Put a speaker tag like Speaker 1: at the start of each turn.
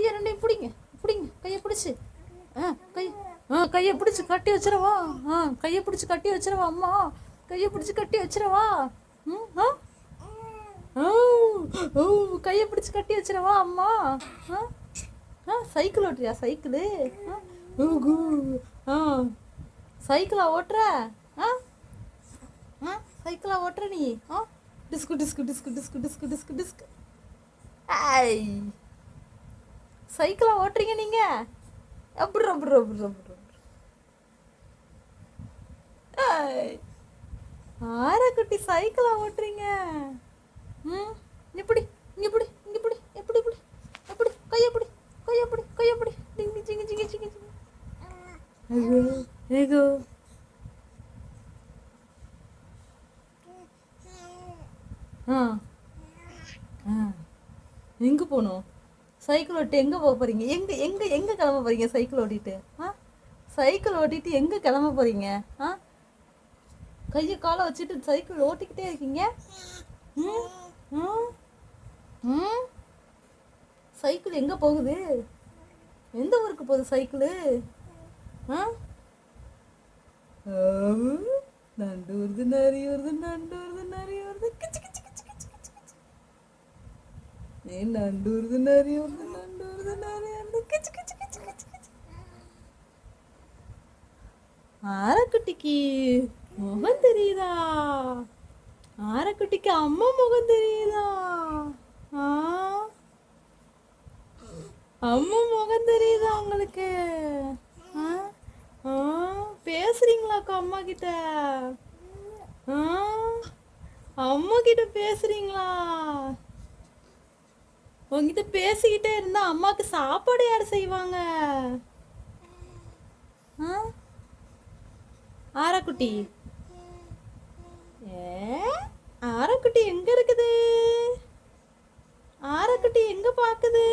Speaker 1: கையை ரெண்டையும் பிடிங்க பிடிங்க, கையை பிடிச்சி கை கையை பிடிச்சி கட்டி வச்சிடவா? கையை பிடிச்சி கட்டி வச்சிடவா அம்மா? கையை பிடிச்சி கட்டி வச்சிடவா? கையை பிடிச்சி கட்டி வச்சிடவா அம்மா? சைக்கிள் ஓட்டுறியா? சைக்கிளு சைக்கிளா ஓட்டுற? சைக்கிளா ஓட்டுற நீ? Disc disc disc disc disc disc disc. ஐய், சைக்கிளா ஓட்டுறீங்க நீங்க? அப்படி அப்படி அப்படி அப்படி. ஆரக்குட்டி சைக்கிளா ஓட்டுறீங்க? இப்படி இங்க இப்படி இங்க இப்படி எப்படி இப்படி எப்படி கையப்படி கையப்படி கையப்படி டிங்கி சிங்கி சிங்கி சிங்கி சிங்கி. ஏகோ எங்கே போகணும்? சைக்கிள் ஓட்டி எங்கே போக போகிறீங்க? எங்கே எங்கே எங்கே கிளம்ப போகிறீங்க சைக்கிள் ஓட்டிட்டு? சைக்கிள் ஓட்டிட்டு எங்கே கிளம்ப போகிறீங்க? கையை காலை வச்சுட்டு சைக்கிள் ஓட்டிக்கிட்டே இருக்கீங்க. சைக்கிள் எங்கே போகுது? எந்த ஊருக்கு போகுது சைக்கிளு? நண்டு வருது, நரி வருது, நண்டு வருது, நரி வருது, கிச்சு கிச்சு கிச்சு கிச்சு கிச்சு கிச்சு. நண்டு வருது, நரி வருது, நண்டு வருது, நரி வருது, கிச்சு கிச்சு கிச்சு கிச்சு கிச்சு. ஆரக்குட்டிக்கு முகம் தெரியுதா? ஆரக்குட்டிக்கு அம்மா முகம் தெரியுதா? அம்மா முகம் தெரியுதா உங்களுக்கு? பேசுறீங்களாக்கா அம்மா கிட்ட? அம்மா கிட்ட பேசுறீங்களா? உங்ககிட்ட பேசிக்கிட்டே இருந்தா அம்மாக்கு சாப்பாடு யார் செய்வாங்க? ஆரக்குட்டி ஆரக்குட்டி எங்க இருக்குது? ஆரக்குட்டி எங்க பாக்குது?